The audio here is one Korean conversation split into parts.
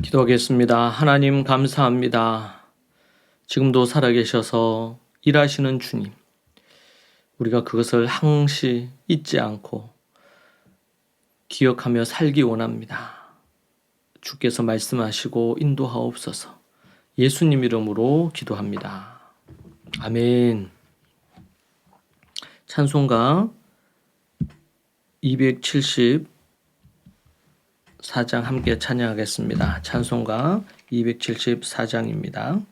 기도하겠습니다. 하나님 감사합니다. 지금도 살아계셔서 일하시는 주님, 우리가 그것을 항시 잊지 않고 기억하며 살기 원합니다. 주께서 말씀하시고 인도하옵소서. 예수님 이름으로 기도합니다. 아멘. 찬송가 274장 함께 찬양하겠습니다. 찬송가 274장입니다.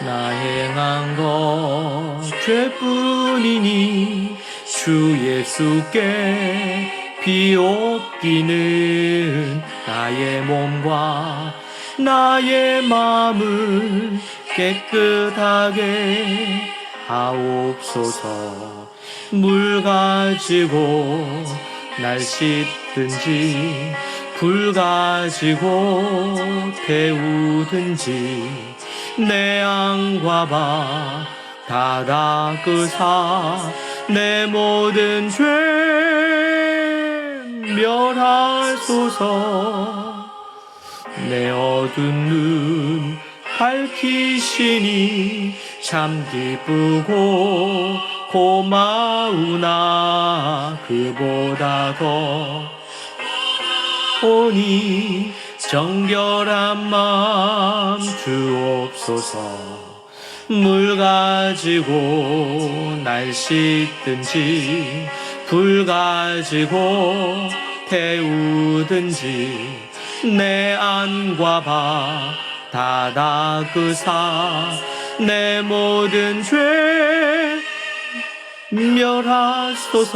나 행한 것 죄뿐이니 주 예수께 비옵기는 나의 몸과 나의 마음을 깨끗하게 하옵소서. 물 가지고 날 씻든지 불 가지고 태우든지 내 안과 바 다 닦으사 내 모든 죄 멸하소서. 내 어두운 눈 밝히시니 참 기쁘고 고마우나 그보다 더 오니 정결한 마음 주옵소서. 물 가지고 날 씻든지 불 가지고 태우든지 내 안과 바 다 닦으사 내 모든 죄 멸하소서.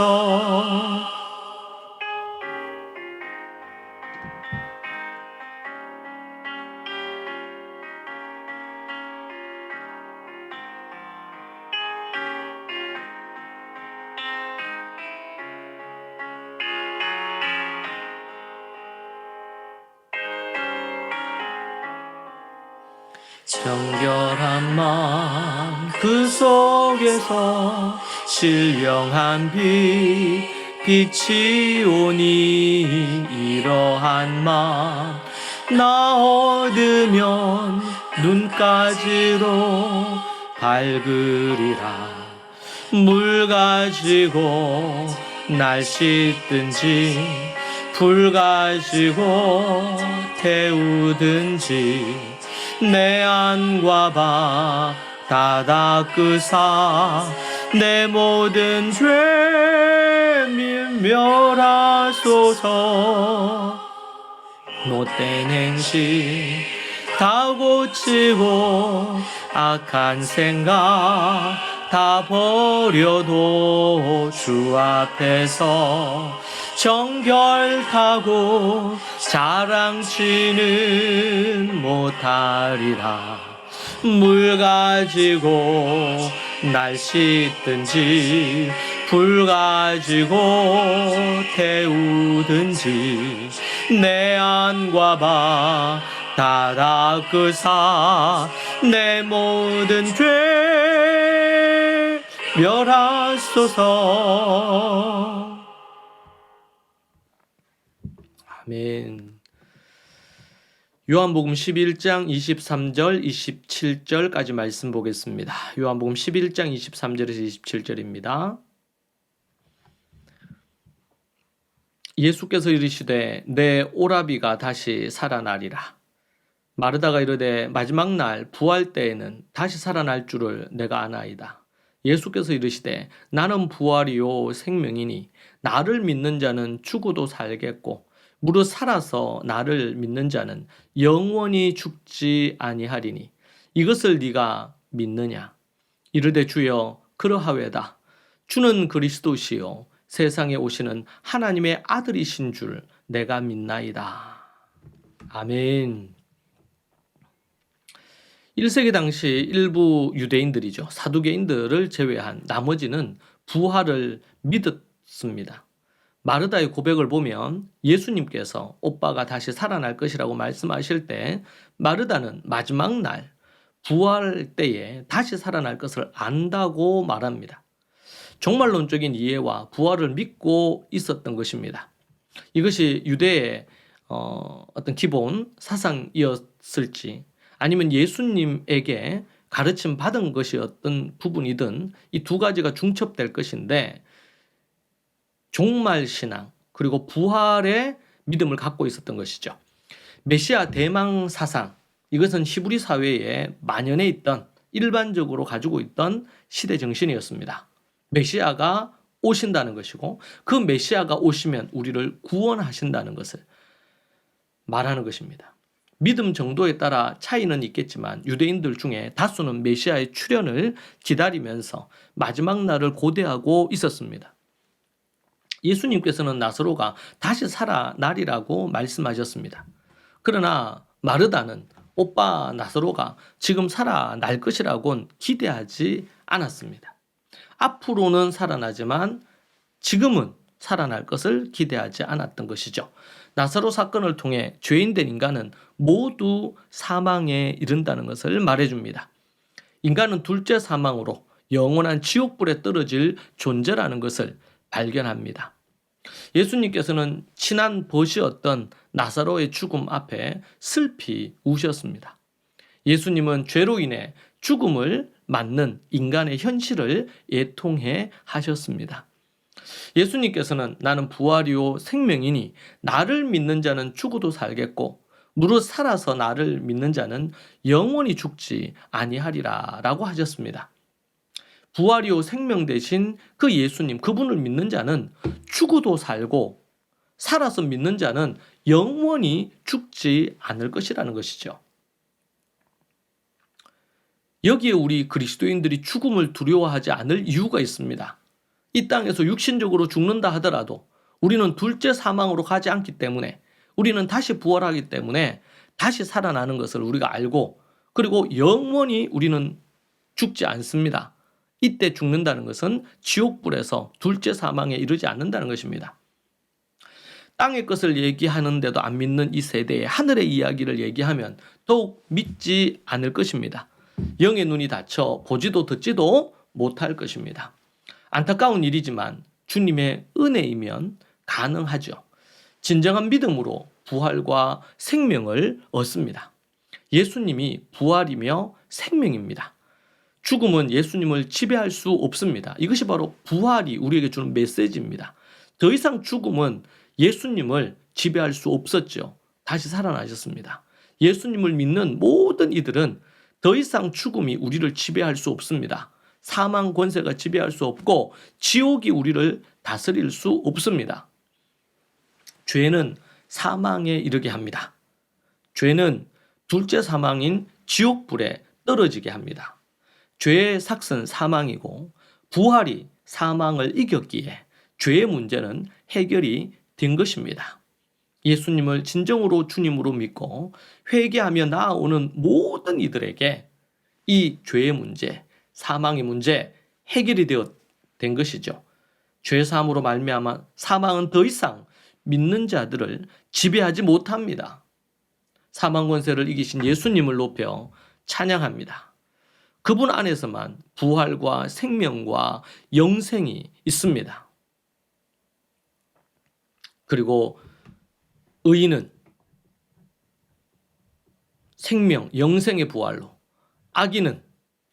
정결한 마음 그 속에서 신령한 빛이 오니 이러한 마음 나 얻으면 눈까지로 밝으리라. 물 가지고 날 씻든지 불 가지고 태우든지 내 안과 바 다 닦으사 내 모든 죄 멸하소서. 못된 행실 다 고치고 악한 생각 다 버려도 주 앞에서 정결하고 자랑치는 못하리라. 물 가지고 날 씻든지 불 가지고 태우든지 내 안과 바 다 닦으사 내 모든 죄 멸하소서. 아멘. 요한복음 11장 23절 27절까지 말씀 보겠습니다. 요한복음 11장 23절에서 27절입니다. 예수께서 이르시되 내 오라비가 다시 살아나리라. 마르다가 이르되 마지막 날 부활 때에는 다시 살아날 줄을 내가 아나이다. 예수께서 이르시되 나는 부활이요 생명이니 나를 믿는 자는 죽어도 살겠고 무릇 살아서 나를 믿는 자는 영원히 죽지 아니하리니 이것을 네가 믿느냐? 이르되 주여 그러하외다. 주는 그리스도시요 세상에 오시는 하나님의 아들이신 줄 내가 믿나이다. 아멘. 1세기 당시 일부 유대인들이죠. 사두개인들을 제외한 나머지는 부활을 믿었습니다. 마르다의 고백을 보면 예수님께서 오빠가 다시 살아날 것이라고 말씀하실 때 마르다는 마지막 날 부활 때에 다시 살아날 것을 안다고 말합니다. 종말론적인 이해와 부활을 믿고 있었던 것입니다. 이것이 유대의 어떤 기본 사상이었을지 아니면 예수님에게 가르침 받은 것이 어떤 부분이든 이 두 가지가 중첩될 것인데 종말신앙 그리고 부활의 믿음을 갖고 있었던 것이죠. 메시아 대망 사상 이것은 히브리 사회에 만연해 있던 일반적으로 가지고 있던 시대 정신이었습니다. 메시아가 오신다는 것이고 그 메시아가 오시면 우리를 구원하신다는 것을 말하는 것입니다. 믿음 정도에 따라 차이는 있겠지만 유대인들 중에 다수는 메시아의 출현을 기다리면서 마지막 날을 고대하고 있었습니다. 예수님께서는 나사로가 다시 살아나리라고 말씀하셨습니다. 그러나 마르다는 오빠 나사로가 지금 살아날 것이라고는 기대하지 않았습니다. 앞으로는 살아나지만 지금은 살아날 것을 기대하지 않았던 것이죠. 나사로 사건을 통해 죄인된 인간은 모두 사망에 이른다는 것을 말해줍니다. 인간은 둘째 사망으로 영원한 지옥불에 떨어질 존재라는 것을 발견합니다. 예수님께서는 친한 벗이었던 나사로의 죽음 앞에 슬피 우셨습니다. 예수님은 죄로 인해 죽음을 맞는 인간의 현실을 애통해 하셨습니다. 예수님께서는 나는 부활이요 생명이니 나를 믿는 자는 죽어도 살겠고 무릇 살아서 나를 믿는 자는 영원히 죽지 아니하리라 라고 하셨습니다. 부활이요 생명 대신 그 예수님 그분을 믿는 자는 죽어도 살고 살아서 믿는 자는 영원히 죽지 않을 것이라는 것이죠. 여기에 우리 그리스도인들이 죽음을 두려워하지 않을 이유가 있습니다. 이 땅에서 육신적으로 죽는다 하더라도 우리는 둘째 사망으로 가지 않기 때문에 우리는 다시 부활하기 때문에 다시 살아나는 것을 우리가 알고 그리고 영원히 우리는 죽지 않습니다. 이때 죽는다는 것은 지옥불에서 둘째 사망에 이르지 않는다는 것입니다. 땅의 것을 얘기하는데도 안 믿는 이 세대에 하늘의 이야기를 얘기하면 더욱 믿지 않을 것입니다. 영의 눈이 닫혀 보지도 듣지도 못할 것입니다. 안타까운 일이지만 주님의 은혜이면 가능하죠. 진정한 믿음으로 부활과 생명을 얻습니다. 예수님이 부활이며 생명입니다. 죽음은 예수님을 지배할 수 없습니다. 이것이 바로 부활이 우리에게 주는 메시지입니다. 더 이상 죽음은 예수님을 지배할 수 없었죠. 다시 살아나셨습니다. 예수님을 믿는 모든 이들은 더 이상 죽음이 우리를 지배할 수 없습니다. 사망 권세가 지배할 수 없고 지옥이 우리를 다스릴 수 없습니다. 죄는 사망에 이르게 합니다. 죄는 둘째 사망인 지옥불에 떨어지게 합니다. 죄의 삭은 사망이고 부활이 사망을 이겼기에 죄의 문제는 해결이 된 것입니다. 예수님을 진정으로 주님으로 믿고 회개하며 나아오는 모든 이들에게 이 죄의 문제, 사망의 문제 해결이 된 것이죠. 죄사함으로 말미암아 사망은 더 이상 믿는 자들을 지배하지 못합니다. 사망 권세를 이기신 예수님을 높여 찬양합니다. 그분 안에서만 부활과 생명과 영생이 있습니다. 그리고 의인은 생명, 영생의 부활로, 악인은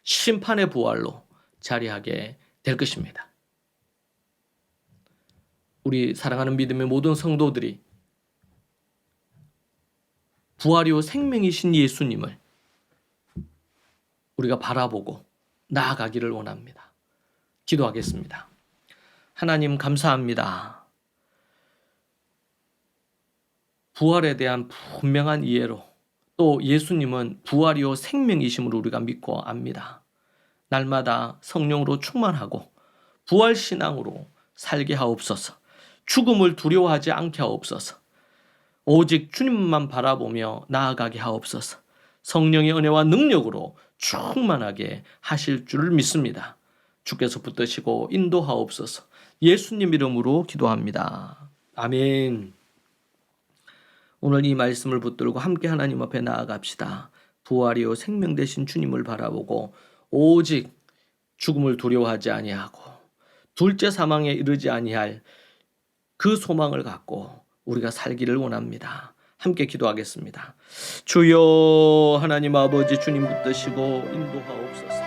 심판의 부활로 자리하게 될 것입니다. 우리 사랑하는 믿음의 모든 성도들이 부활이요 생명이신 예수님을 우리가 바라보고 나아가기를 원합니다. 기도하겠습니다. 하나님 감사합니다. 부활에 대한 분명한 이해로 또 예수님은 부활이요 생명이심으로 우리가 믿고 압니다. 날마다 성령으로 충만하고 부활신앙으로 살게 하옵소서. 죽음을 두려워하지 않게 하옵소서. 오직 주님만 바라보며 나아가게 하옵소서. 성령의 은혜와 능력으로 충만하게 하실 줄 믿습니다. 주께서 붙드시고 인도하옵소서. 예수님 이름으로 기도합니다. 아멘. 오늘 이 말씀을 붙들고 함께 하나님 앞에 나아갑시다. 부활이요 생명 되신 주님을 바라보고 오직 죽음을 두려워하지 아니하고 둘째 사망에 이르지 아니할 그 소망을 갖고 우리가 살기를 원합니다. 함께 기도하겠습니다. 주여 하나님 아버지, 주님 붙드시고 인도하옵소서.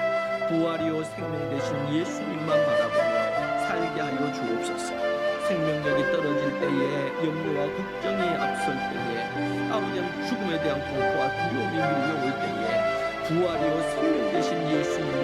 부활이요 생명 되신 예수님만 바라보며 살게 하여 주옵소서. 생명력이 떨어질 때에, 염려와 걱정이 앞설 때에, 아버지는 죽음에 대한 공포와 두려움이 밀려올 때에 부활이요 생명 되신 예수님을